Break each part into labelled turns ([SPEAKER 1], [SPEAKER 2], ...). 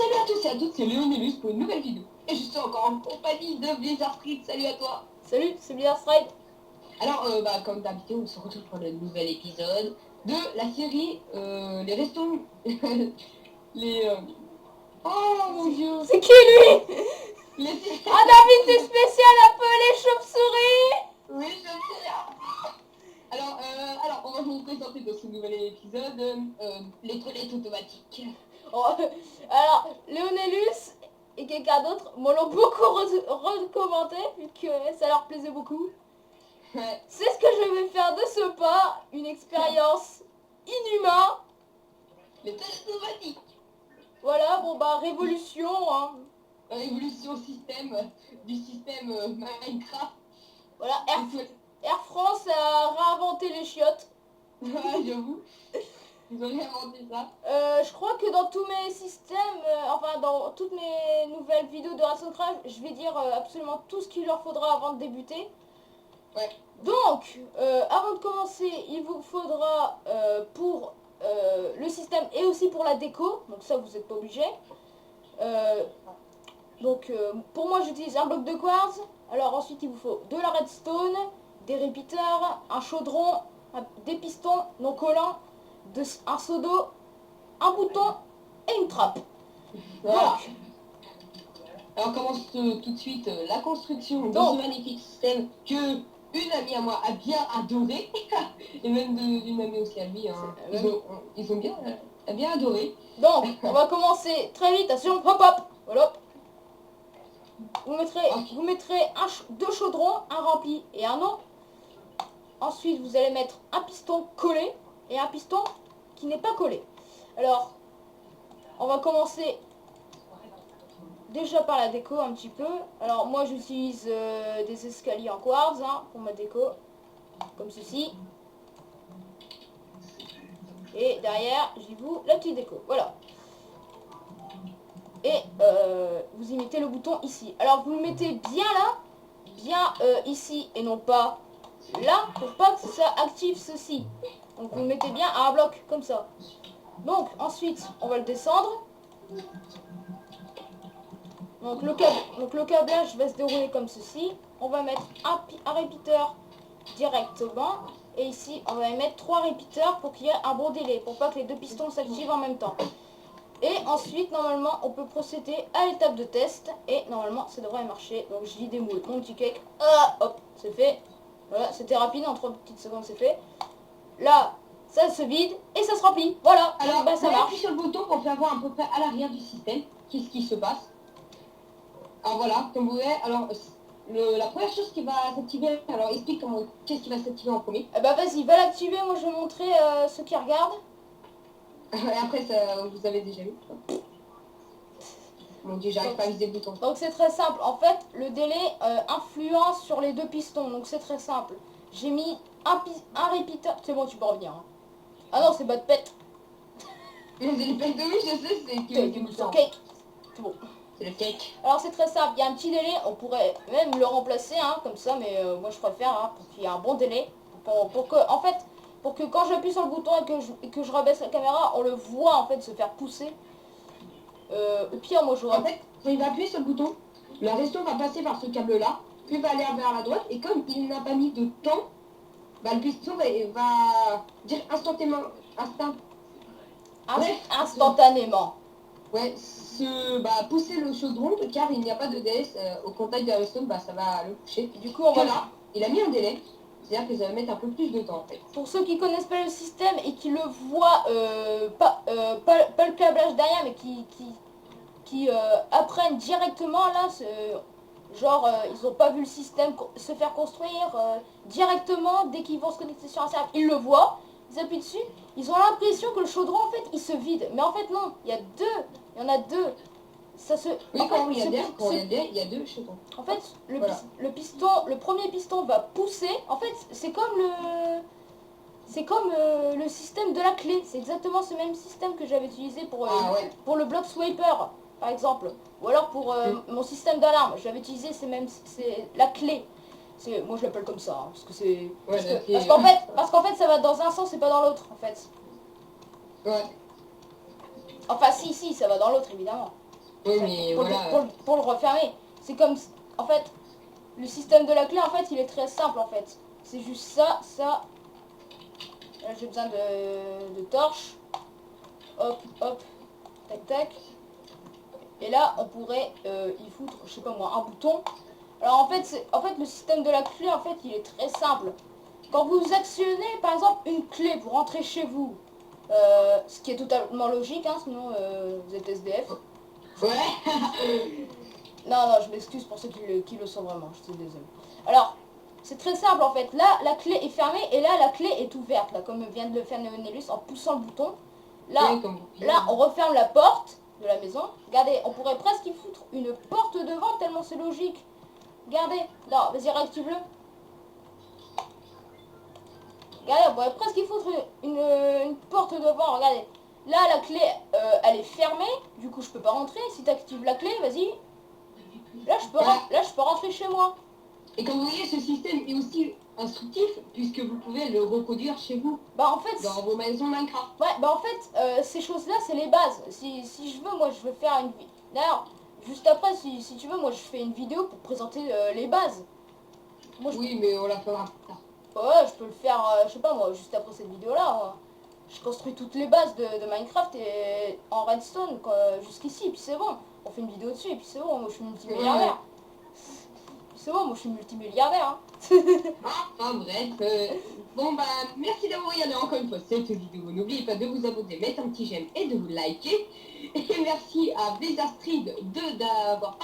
[SPEAKER 1] Salut à tous et à toutes, c'est Léonélus pour une nouvelle vidéo. Et je suis encore en compagnie de Blizzard Street. Salut à toi.
[SPEAKER 2] Salut, c'est Blizzard Stride.
[SPEAKER 1] Alors, comme d'habitude, on se retrouve pour le nouvel épisode de la série Les Restos... les... Oh mon dieu.
[SPEAKER 2] C'est qui lui?
[SPEAKER 1] Les...
[SPEAKER 2] Un invité spécial appelé chauve-souris.
[SPEAKER 1] Oui, je sais. Alors, on va vous présenter dans ce nouvel épisode les toilettes automatiques.
[SPEAKER 2] Oh, alors, Léonélus et quelqu'un d'autre m'en ont beaucoup recommandé vu que ça leur plaisait beaucoup.
[SPEAKER 1] Ouais.
[SPEAKER 2] C'est ce que je vais faire de ce pas, une expérience inhumaine.
[SPEAKER 1] Les toilettes automatiques.
[SPEAKER 2] Voilà, bon bah révolution, hein.
[SPEAKER 1] Évolution système du système Minecraft.
[SPEAKER 2] Voilà, Air France a réinventé les chiottes.
[SPEAKER 1] Ouais, j'avoue. Ils ont réinventé ça.
[SPEAKER 2] Je crois que dans tous mes systèmes, enfin dans toutes mes nouvelles vidéos de Racencraft, je vais dire absolument tout ce qu'il leur faudra avant de débuter.
[SPEAKER 1] Ouais.
[SPEAKER 2] Donc, avant de commencer, il vous faudra pour le système et aussi pour la déco, donc ça vous n'êtes pas obligé. Pour moi j'utilise un bloc de quartz. Alors ensuite il vous faut de la redstone, des repeaters, un chaudron, des pistons non collants, un seau d'eau, un bouton et une trappe.
[SPEAKER 1] Voilà.
[SPEAKER 2] Donc,
[SPEAKER 1] alors on commence tout de suite la construction de
[SPEAKER 2] Donc.
[SPEAKER 1] ce magnifique système que une amie à moi a bien adoré. Et même d'une amie aussi à lui. Hein. Ils ont bien adoré.
[SPEAKER 2] donc on va commencer très vite. Attention, hop hop, voilà. Vous mettrez deux chaudrons, un rempli et un non. Ensuite, vous allez mettre un piston collé et un piston qui n'est pas collé. Alors, on va commencer déjà par la déco un petit peu. Alors, moi, j'utilise des escaliers en quartz hein, pour ma déco, comme ceci. Et derrière, j'ai vous la petite déco. Voilà. Et vous y mettez le bouton ici. Alors vous le mettez bien là, bien ici et non pas là, pour pas que ça active ceci. Donc vous le mettez bien à un bloc comme ça. Donc ensuite on va le descendre. Donc le câblage va se dérouler comme ceci. On va mettre un repeater directement. Et ici on va mettre 3 repeaters pour qu'il y ait un bon délai, pour pas que les deux pistons s'activent en même temps. Et ensuite, normalement, on peut procéder à l'étape de test. Et normalement, ça devrait marcher. Donc, je lis des mots. Mon petit cake. Ah, hop, c'est fait. Voilà, c'était rapide. En 3 petites secondes, c'est fait. Là, ça se vide et ça se remplit. Voilà,
[SPEAKER 1] alors
[SPEAKER 2] bah, ça marche.
[SPEAKER 1] Appuie sur le bouton pour faire voir à peu près à l'arrière du système qu'est-ce qui se passe. Alors voilà, comme vous voyez, alors la première chose qui va s'activer, alors explique qu'est-ce qui va s'activer en premier.
[SPEAKER 2] Bah, vas-y, va l'activer. Moi, je vais montrer ceux qui regardent.
[SPEAKER 1] Et après, ça, vous avez déjà vu. Mon dieu, j'arrive pas à viser le bouton.
[SPEAKER 2] Donc c'est très simple. En fait, le délai influence sur les deux pistons. Donc c'est très simple. J'ai mis un repeater. C'est bon, tu peux revenir. Hein. Ah non, c'est bas de pète.
[SPEAKER 1] C'est le pète de oui, je sais, c'est que
[SPEAKER 2] cake. C'est bon.
[SPEAKER 1] C'est le cake.
[SPEAKER 2] Alors c'est très simple. Il y a un petit délai. On pourrait même le remplacer hein, comme ça. Mais moi je préfère hein, pour qu'il y ait un bon délai. Pour que quand j'appuie sur le bouton et que je rabaisse la caméra, on le voit en fait se faire pousser. Au pire, moi j'aurais...
[SPEAKER 1] En fait, quand il va appuyer sur le bouton, le resto va passer par ce câble-là, puis va aller vers la droite, et comme il n'a pas mis de temps, bah, le piston va dire
[SPEAKER 2] instantanément.
[SPEAKER 1] Ouais, pousser le chaudron, car il n'y a pas de délai au contact de la resto, bah, ça va le coucher.
[SPEAKER 2] Du coup, on va...
[SPEAKER 1] Là, il a mis un délai, c'est-à-dire que ça va mettre un peu plus de temps en fait.
[SPEAKER 2] Pour ceux qui connaissent pas le système et qui le voient, pas le câblage derrière, mais qui apprennent directement là, genre ils ont pas vu le système se faire construire directement dès qu'ils vont se connecter sur un serveur, ils le voient, ils appuient dessus, ils ont l'impression que le chaudron en fait il se vide, mais en fait non, il y en a deux. Ça se...
[SPEAKER 1] Oui, quand il y a deux chaudrons.
[SPEAKER 2] En fait,
[SPEAKER 1] Voilà.
[SPEAKER 2] le premier piston va pousser. En fait, c'est comme le système de la clé. C'est exactement ce même système que j'avais utilisé pour le block swiper, par exemple. Ou alors pour mon système d'alarme. J'avais utilisé c'est la clé. Moi je l'appelle comme ça, hein, parce que c'est... parce qu'en fait, ça va dans un sens et pas dans l'autre, en fait.
[SPEAKER 1] Ouais.
[SPEAKER 2] Enfin, si, ça va dans l'autre, évidemment.
[SPEAKER 1] Oui, mais
[SPEAKER 2] pour,
[SPEAKER 1] voilà.
[SPEAKER 2] pour le refermer. C'est comme, en fait, le système de la clé, en fait, il est très simple, en fait. C'est juste ça, ça. Là, j'ai besoin de torches. Hop, hop, tac, tac. Et là, on pourrait y foutre, je sais pas moi, un bouton. Alors en fait, le système de la clé, en fait, il est très simple. Quand vous actionnez, par exemple, une clé pour rentrer chez vous, ce qui est totalement logique, hein, sinon vous êtes SDF.
[SPEAKER 1] Ouais.
[SPEAKER 2] Non, non, je m'excuse pour ceux qui le sont vraiment, je suis désolée. Alors, c'est très simple en fait. Là, la clé est fermée et là, la clé est ouverte, là, comme vient de le faire Neonelus en poussant le bouton. Là,
[SPEAKER 1] Ouais, comme vous
[SPEAKER 2] là, on referme la porte de la maison. Regardez, on pourrait presque y foutre une porte devant tellement c'est logique. Regardez, non, vas-y, réactive-le. Regardez, on pourrait presque y foutre une porte devant, regardez. Là, la clé, elle est fermée, du coup, je peux pas rentrer. Si tu actives la clé, vas-y. Là, je peux rentrer chez moi.
[SPEAKER 1] Et comme vous voyez, ce système est aussi instructif puisque vous pouvez le reproduire chez vous,
[SPEAKER 2] Bah, en fait,
[SPEAKER 1] dans vos maisons Minecraft.
[SPEAKER 2] ouais, bah, en fait, ces choses-là, c'est les bases. Si je veux, moi, je veux faire une... D'ailleurs, juste après, si tu veux, moi, je fais une vidéo pour présenter les bases. Moi,
[SPEAKER 1] Oui, mais on la fera plus tard.
[SPEAKER 2] ouais, je peux le faire, je sais pas, moi, juste après cette vidéo-là. Moi. Je construis toutes les bases de Minecraft et en redstone jusqu'ici, puis c'est bon. On fait une vidéo dessus et puis c'est bon, moi, je suis multimilliardaire. C'est bon, moi, je suis multimilliardaire. Hein.
[SPEAKER 1] Enfin bref, bon bah merci d'avoir regardé encore une fois cette vidéo. N'oubliez pas de vous abonner, mettre un petit j'aime et de vous liker. Et merci à Blizzard Street d'avoir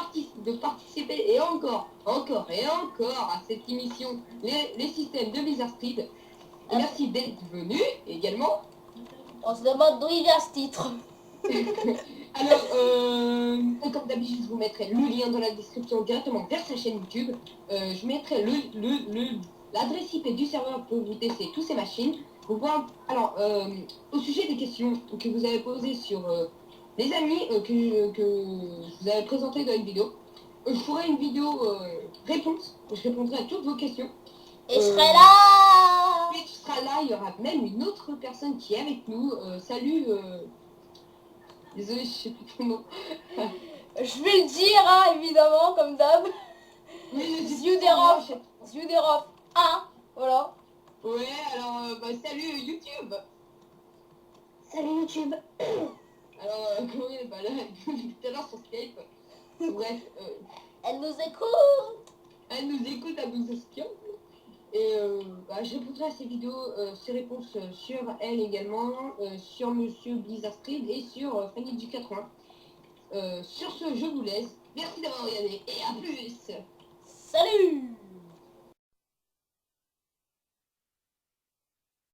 [SPEAKER 1] participé et encore à cette émission, les systèmes de Blizzard Street. Et merci d'être venu également.
[SPEAKER 2] On se demande d'où il vient ce titre.
[SPEAKER 1] Alors, comme d'habitude, je vous mettrai le lien dans la description directement vers sa chaîne YouTube. Je mettrai l'adresse IP du serveur pour vous tester toutes ces machines. Vous voir, alors, au sujet des questions que vous avez posées sur les amis que je vous avais présenté dans une vidéo, je ferai une vidéo réponse. Je répondrai à toutes vos questions.
[SPEAKER 2] Et je serai là.
[SPEAKER 1] Puis tu seras là, il y aura même une autre personne qui est avec nous. Salut. Désolée, je sais plus ton nom.
[SPEAKER 2] Je vais le dire, hein, évidemment, comme d'hab.
[SPEAKER 1] Oui,
[SPEAKER 2] Zjuderov 1, voilà.
[SPEAKER 1] Ouais, alors, bah, salut YouTube.
[SPEAKER 2] Salut YouTube.
[SPEAKER 1] Alors, comment il est pas là depuis tout à l'heure sur Skype. Bref,
[SPEAKER 2] Elle nous écoute.
[SPEAKER 1] elle nous écoute à nous espions. Et bah, je répondrai à ces vidéos, ces réponses sur elle également, sur Monsieur Blizzard Street et sur Fanny du 80. Sur ce, je vous laisse. Merci d'avoir regardé et à plus.
[SPEAKER 2] Salut.